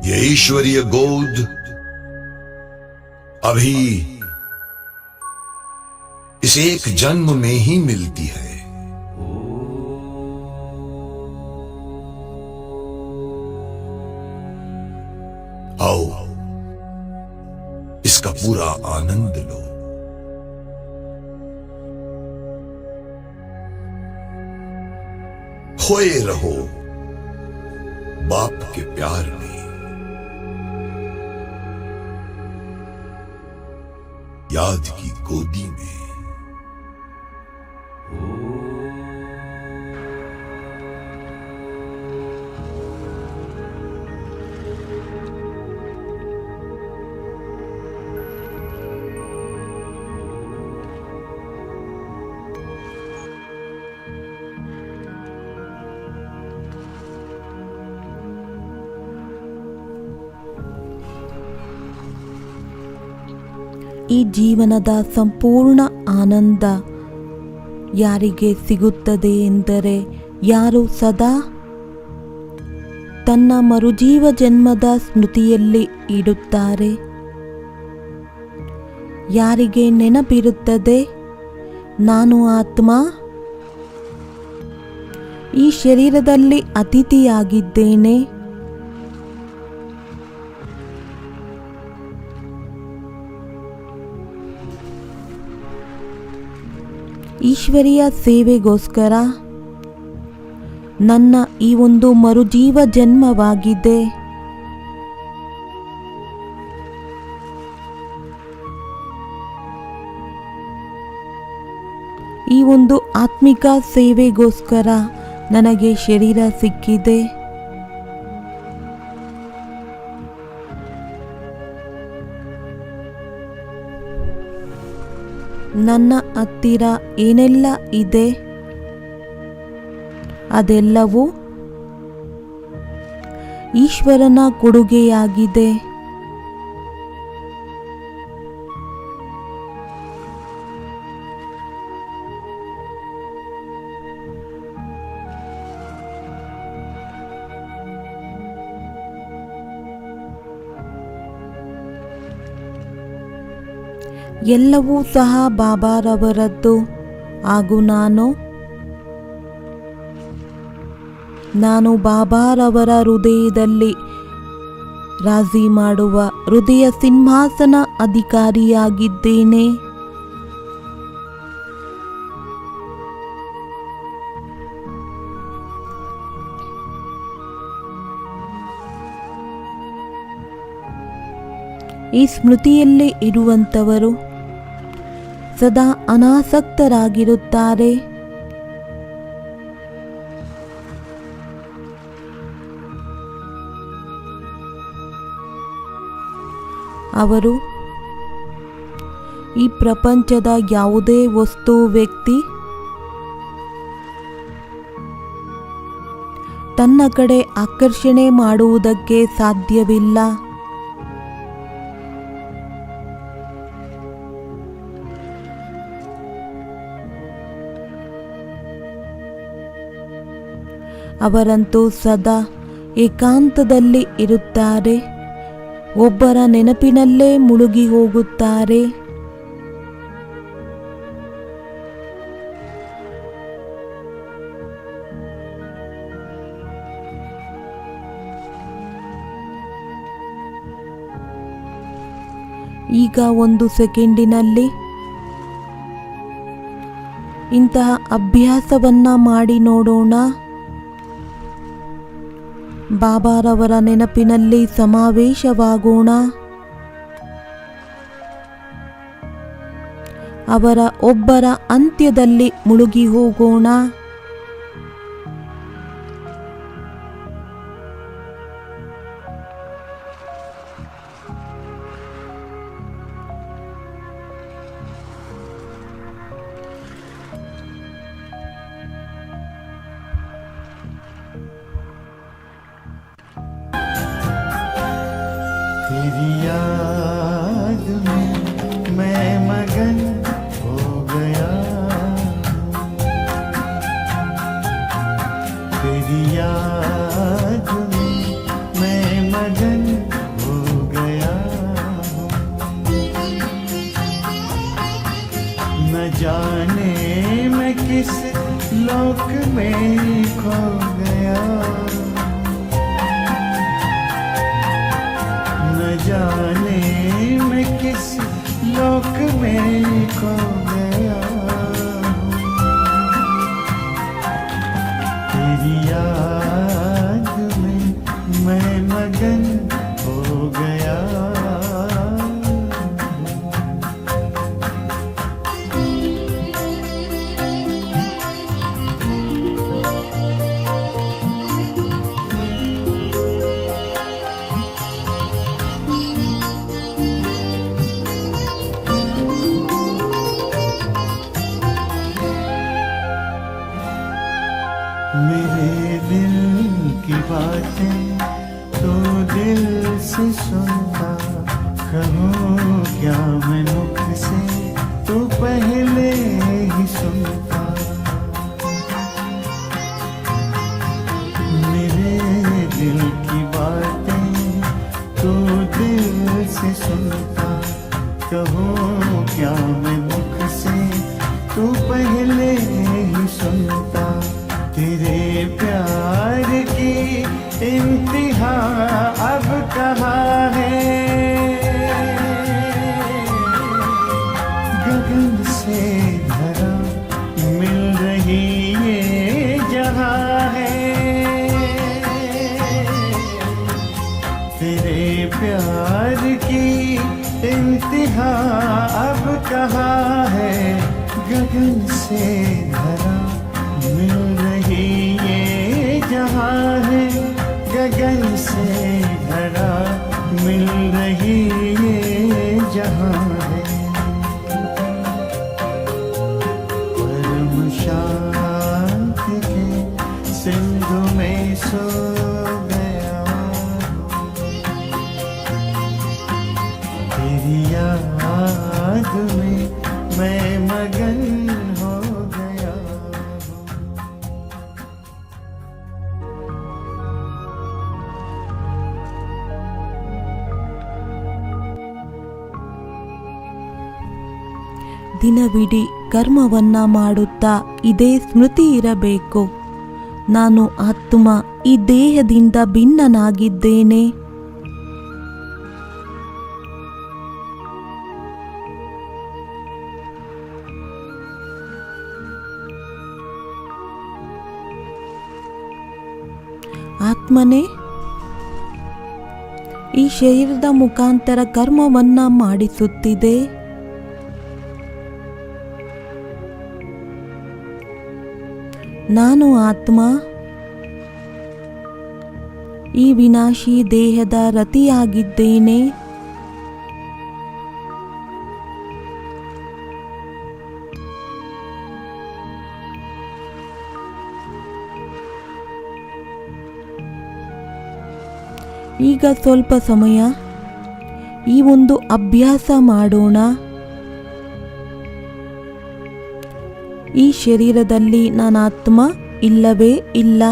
ये ईश्वरीय गोद अभी इस एक जन्म में ही मिलती है। आओ इसका पूरा आनंद लो। खोए रहो बाप के प्यार में, याद की गोदी में। ಈ ಜೀವನದ ಸಂಪೂರ್ಣ ಆನಂದ ಯಾರಿಗೆ ಸಿಗುತ್ತದೆ ಎಂದರೆ ಯಾರು ಸದಾ ತನ್ನ ಮರುಜೀವ ಜನ್ಮದ ಸ್ಮೃತಿಯಲ್ಲಿ ಇಡುತ್ತಾರೆ, ಯಾರಿಗೆ ನೆನಪಿರುತ್ತದೆ ನಾನು ಆತ್ಮ ಈ ಶರೀರದಲ್ಲಿ ಅತಿಥಿಯಾಗಿದ್ದೇನೆ, ಈಶ್ವರಿಯ ಸೇವೆಗೋಸ್ಕರ ನನ್ನ ಈ ಒಂದು ಮರುಜೀವ ಜನ್ಮವಾಗಿದೆ. ಈ ಒಂದು ಆತ್ಮಿಕ ಸೇವೆಗೋಸ್ಕರ ನನಗೆ ಶರೀರ ಸಿಕ್ಕಿದೆ. ನನ್ನ ಹತ್ತಿರ ಏನೆಲ್ಲ ಇದೆ ಅದೆಲ್ಲವೂ ಈಶ್ವರನ ಕೊಡುಗೆಯಾಗಿದೆ. ಎಲ್ಲವೂ ಸಹ ಬಾಬಾರವರದ್ದು ಹಾಗೂ ನಾನು ಬಾಬಾರವರ ಹೃದಯದಲ್ಲಿ ರಾಜಿ ಮಾಡುವ ಹೃದಯ ಸಿಂಹಾಸನ ಅಧಿಕಾರಿಯಾಗಿದ್ದೇನೆ. ಈ ಸ್ಮೃತಿಯಲ್ಲಿ ಇರುವಂತವರು ಸದಾ ಅನಾಸಕ್ತರಾಗಿರುತ್ತಾರೆ. ಅವರು ಈ ಪ್ರಪಂಚದ ಯಾವುದೇ ವಸ್ತು ವ್ಯಕ್ತಿ ತನ್ನ ಕಡೆ ಆಕರ್ಷಣೆ ಮಾಡುವುದಕ್ಕೆ ಸಾಧ್ಯವಿಲ್ಲ. ಅವರಂತೂ ಸದಾ ಏಕಾಂತದಲ್ಲಿ ಇರುತ್ತಾರೆ, ಒಬ್ಬರ ನೆನಪಿನಲ್ಲೇ ಮುಳುಗಿ ಹೋಗುತ್ತಾರೆ. ಈಗ 1 ಸೆಕೆಂಡಿನಲ್ಲಿ ಇಂತಹ ಅಭ್ಯಾಸವನ್ನ ಮಾಡಿ ನೋಡೋಣ. ಬಾಬಾರವರ ನೆನಪಿನಲ್ಲಿ ಸಮಾವೇಶವಾಗೋಣ. ಅವರ ಒಬ್ಬರ ಅಂತ್ಯದಲ್ಲಿ ಮುಳುಗಿ ಹೋಗೋಣ. तेरी याद में मैं मगन हो गया, तेरी याद में मैं मगन हो गया हूँ। न जाने मैं किस लोक में खो गया, न जाने मैं किस लोक में खो गया हूँ। तेरी याद में मैं मगन हो गया। मेरे दिल की बातें तो दिल से सुनता, कहूँ क्या मैं मुख से तो पहले ही सुनता। मेरे दिल की बातें तो दिल से सुनता, कहूँ क्या मैं मुख से तो पहले ही सुनता। तेरे प्यार की इंतहा अब कहाँ है, गगन से धरा मिल रही ये जहाँ है। तेरे प्यार की इंतहा अब कहाँ है, गगन से धरा मिल रही ये जहाँ है, गगन से धरा मिल रही ये जहाँ है। परम शांति के सिंधु में सो गया, तेरी याद में मैं मगन हो गया। ದಿನವಿಡೀ ಕರ್ಮವನ್ನ ಮಾಡುತ್ತಾ ಇದೇ ಸ್ಮೃತಿ ಇರಬೇಕು. ನಾನು ಆತ್ಮ ಈ ದೇಹದಿಂದ ಭಿನ್ನನಾಗಿದ್ದೇನೆ. ಆತ್ಮನೇ ಈ ಶರೀರದ ಮುಖಾಂತರ ಕರ್ಮವನ್ನ ಮಾಡಿಸುತ್ತಿದೆ. ನಾನು ಆತ್ಮ ಈ ವಿನಾಶಿ ದೇಹದ ರತಿಯಾಗಿದ್ದೇನೆ. ಈಗ ಸ್ವಲ್ಪ ಸಮಯ ಈ ಒಂದು ಅಭ್ಯಾಸ ಮಾಡೋಣ. ಈ ಶರೀರದಲ್ಲಿ ನಾನು ಆತ್ಮ ಇಲ್ಲವೇ ಇಲ್ಲ.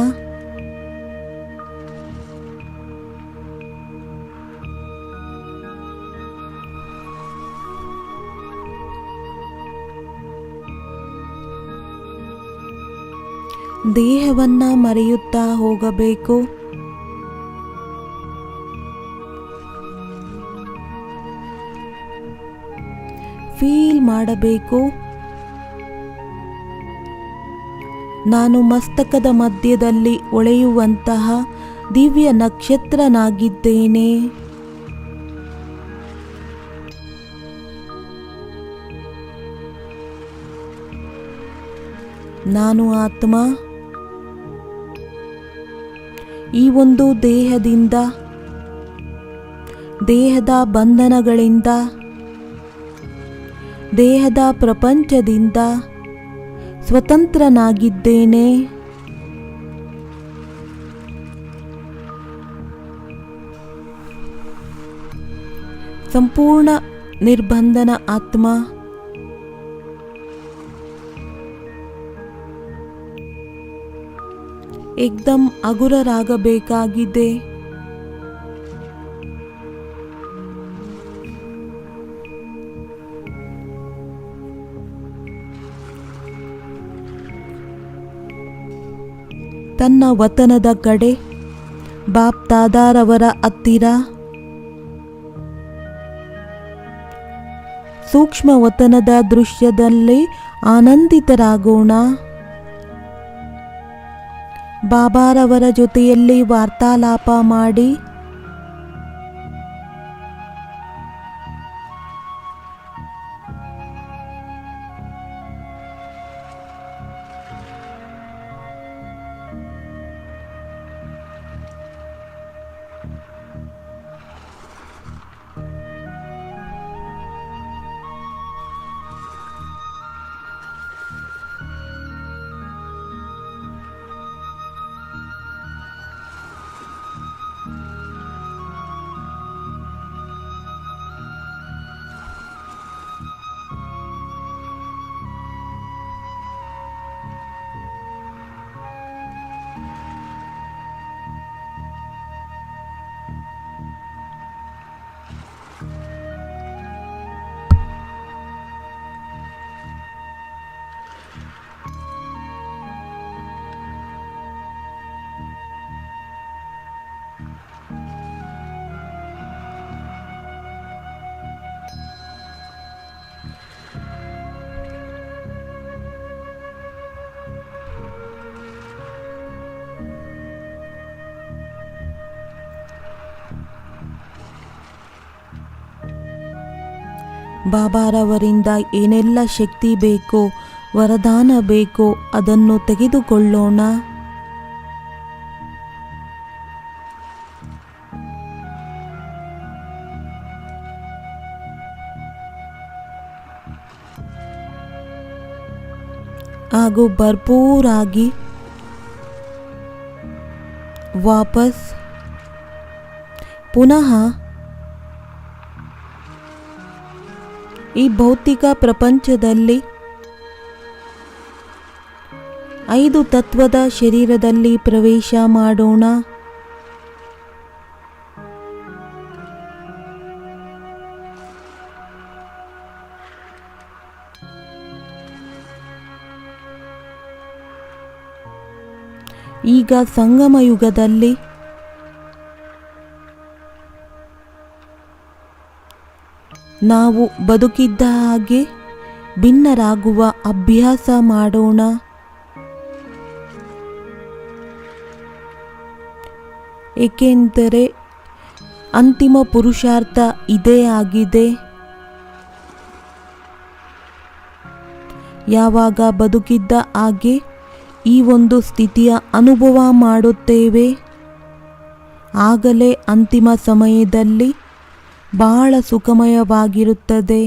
ದೇಹವನ್ನ ಮರೆಯುತ್ತಾ ಹೋಗಬೇಕು. ಫೀಲ್ ಮಾಡಬೇಕು. ನಾನು ಮಸ್ತಕದ ಮಧ್ಯದಲ್ಲಿ ಹೊಳೆಯುವಂತಹ ದಿವ್ಯ ನಕ್ಷತ್ರನಾಗಿದ್ದೇನೆ. ನಾನು ಆತ್ಮ. ಈ ಒಂದು ದೇಹದಿಂದ, ದೇಹದ ಬಂಧನಗಳಿಂದ, ದೇಹದ ಪ್ರಪಂಚದಿಂದ ಸ್ವತಂತ್ರನಾಗಿದ್ದೇನೆ. ಸಂಪೂರ್ಣ ನಿರ್ಬಂಧನ ಆತ್ಮ. ಏಕ್ದಮ್ ಹಗುರರಾಗಬೇಕಾಗಿದೆ. ತನ್ನ ವತನದ ಕಡೆ, ಬಾಪ್ ದಾದಾರವರ ಹತ್ತಿರ ಸೂಕ್ಷ್ಮ ವತನದ ದೃಶ್ಯದಲ್ಲಿ ಆನಂದಿತರಾಗೋಣ. ಬಾಬಾರವರ ಜೊತೆಯಲ್ಲಿ ವಾರ್ತಾಲಾಪ ಮಾಡಿ ಬಾಬಾರವರಿಂದ ಏನೆಲ್ಲ ಶಕ್ತಿ ಬೇಕೋ, ವರದಾನ ಬೇಕೋ ಅದನ್ನು ತೆಗೆದುಕೊಳ್ಳೋಣ. ಹಾಗೂ ಭರ್ಪೂರಾಗಿ ವಾಪಸ್ ಪುನಃ ಈ ಭೌತಿಕ ಪ್ರಪಂಚದಲ್ಲಿ 5 ತತ್ವದ ಶರೀರದಲ್ಲಿ ಪ್ರವೇಶ ಮಾಡೋಣ. ಈಗ ಸಂಗಮ ಯುಗದಲ್ಲಿ ನಾವು ಬದುಕಿದ್ದ ಹಾಗೆ ಭಿನ್ನರಾಗುವ ಅಭ್ಯಾಸ ಮಾಡೋಣ. ಏಕೆಂದರೆ ಅಂತಿಮ ಪುರುಷಾರ್ಥ ಇದೇ ಆಗಿದೆ. ಯಾವಾಗ ಬದುಕಿದ್ದ ಹಾಗೆ ಈ ಒಂದು ಸ್ಥಿತಿಯ ಅನುಭವ ಮಾಡುತ್ತೇವೆ, ಆಗಲೇ ಅಂತಿಮ ಸಮಯದಲ್ಲಿ ಬಹಳ ಸುಖಮಯವಾಗಿರುತ್ತದೆ.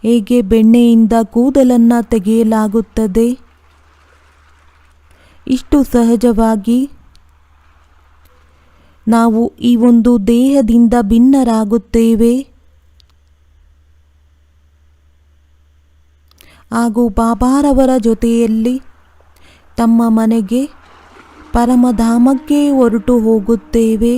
ಹೇಗೆ ಬೆಣ್ಣೆಯಿಂದ ಕೂದಲನ್ನು ತೆಗೆಯಲಾಗುತ್ತದೆ, ಇಷ್ಟು ಸಹಜವಾಗಿ ನಾವು ಈ ಒಂದು ದೇಹದಿಂದ ಭಿನ್ನರಾಗುತ್ತೇವೆ. ಹಾಗೂ ಬಾಬಾರವರ ಜೊತೆಯಲ್ಲಿ ತಮ್ಮ ಮನೆಗೆ ಪರಮಧಾಮಕ್ಕೆ ಹೊರಟು ಹೋಗುತ್ತೇವೆ.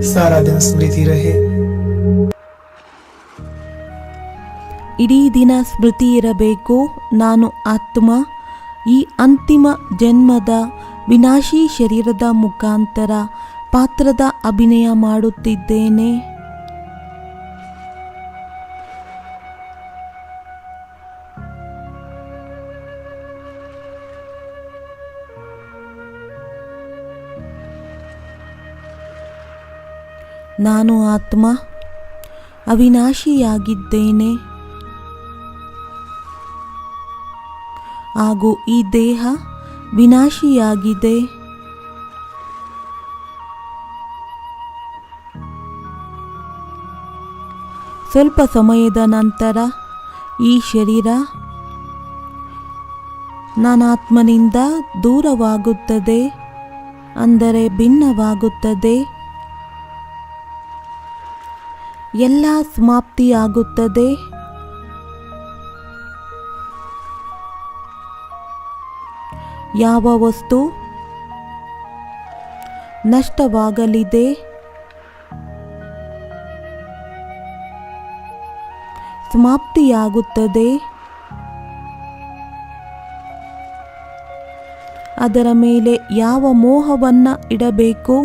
सारा दिन स्मृति रहे। ಇಡೀ ದಿನ ಸ್ಮೃತಿ ಇರಬೇಕು, ನಾನು ಆತ್ಮ ಈ ಅಂತಿಮ ಜನ್ಮದ ವಿನಾಶಿ ಶರೀರದ ಮುಖಾಂತರ ಪಾತ್ರದ ಅಭಿನಯ ಮಾಡುತ್ತಿದ್ದೇನೆ. ನಾನು ಆತ್ಮ ಅವಿನಾಶಿಯಾಗಿದ್ದೇನೆ ಹಾಗೂ ಈ ದೇಹ ವಿನಾಶಿಯಾಗಿದೆ. ಸ್ವಲ್ಪ ಸಮಯದ ನಂತರ ಈ ಶರೀರ ನಾನಾತ್ಮನಿಂದ ದೂರವಾಗುತ್ತದೆ, ಅಂದರೆ ಭಿನ್ನವಾಗುತ್ತದೆ. ಎಲ್ಲ ಸಮಾಪ್ತಿಯಾಗುತ್ತದೆ. ಯಾವ ವಸ್ತು ನಷ್ಟವಾಗಲಿದೆ, ಸಮಾಪ್ತಿಯಾಗುತ್ತದೆ. ಅದರ ಮೇಲೆ ಯಾವ ಮೋಹವನ್ನು ಇಡಬೇಕು?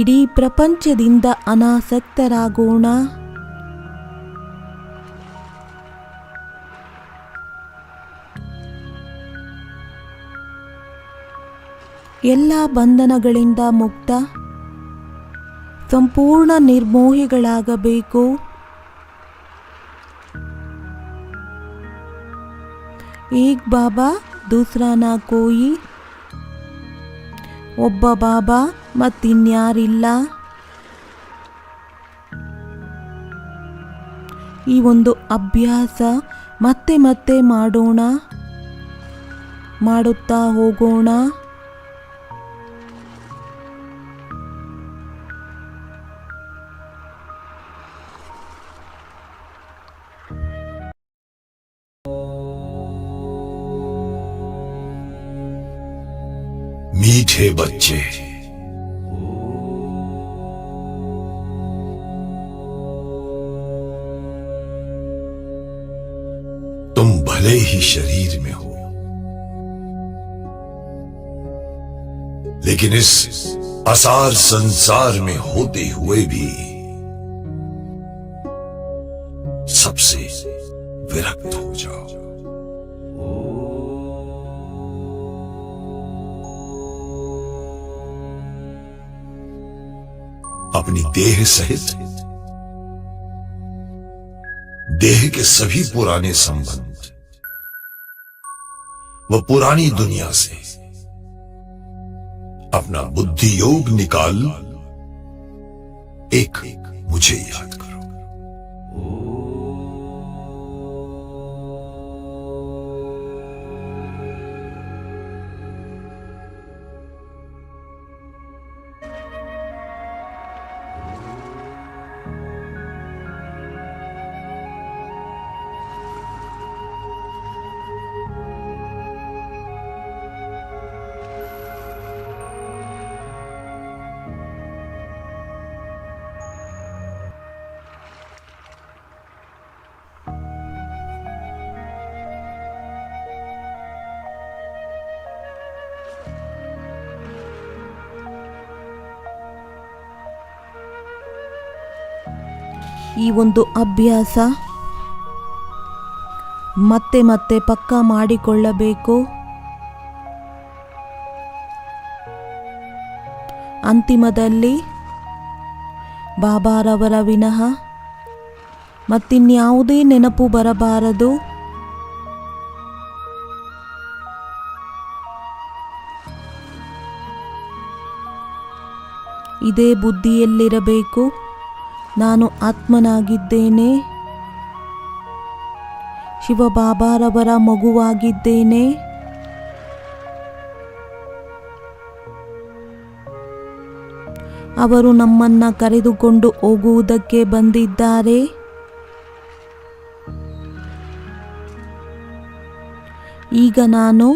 ಇಡೀ ಪ್ರಪಂಚದಿಂದ ಅನಾಸಕ್ತರಾಗೋಣ. ಎಲ್ಲ ಬಂಧನಗಳಿಂದ ಮುಕ್ತ, ಸಂಪೂರ್ಣ ನಿರ್ಮೋಹಿಗಳಾಗಬೇಕು. ಏಕ್ ಬಾಬಾ ದೂಸರಾ ನಾ ಕೋಯಿ, ಒಬ್ಬ ಬಾಬಾ ಮತ್ತಿನ್ಯಾರಿಲ್ಲ. ಈ ಒಂದು ಅಭ್ಯಾಸ ಮತ್ತೆ ಮತ್ತೆ ಮಾಡೋಣ, ಮಾಡುತ್ತಾ ಹೋಗೋಣ. मीठे बच्चे, तुम भले ही शरीर में हो, लेकिन इस असार संसार में होते हुए भी सबसे विरक्त हो जाओ। अपनी देह सहित देह के सभी पुराने संबंध व पुरानी दुनिया से अपना बुद्धि योग निकाल एक मुझे याद करो। ಈ ಒಂದು ಅಭ್ಯಾಸ ಮತ್ತೆ ಮತ್ತೆ ಪಕ್ಕಾ ಮಾಡಿಕೊಳ್ಳಬೇಕು. ಅಂತಿಮದಲ್ಲಿ ಬಾಬಾರವರ ವಿನಃ ಮತ್ತಿನ್ಯಾವುದೇ ನೆನಪು ಬರಬಾರದು. ಇದೇ ಬುದ್ಧಿಯಲ್ಲಿರಬೇಕು. ನಾನು ಆತ್ಮನಾಗಿದ್ದೇನೆ, ಶಿವಬಾಬಾರವರ ಮಗುವಾಗಿದ್ದೇನೆ. ಅವರು ನಮ್ಮನ್ನ ಕರೆದುಕೊಂಡು ಹೋಗುವುದಕ್ಕೆ ಬಂದಿದ್ದಾರೆ. ಈಗ ನಾನು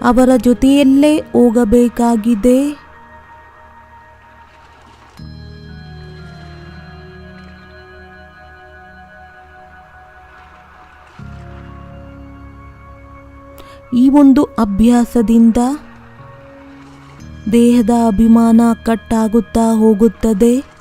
ಅವರ ಜೊತೆಯಲ್ಲೇ ಹೋಗಬೇಕಾಗಿದೆ. ಈ ಒಂದು ಅಭ್ಯಾಸದಿಂದ ದೇಹದ ಅಭಿಮಾನ ಕಟ್ಟಾಗುತ್ತಾ ಹೋಗುತ್ತದೆ.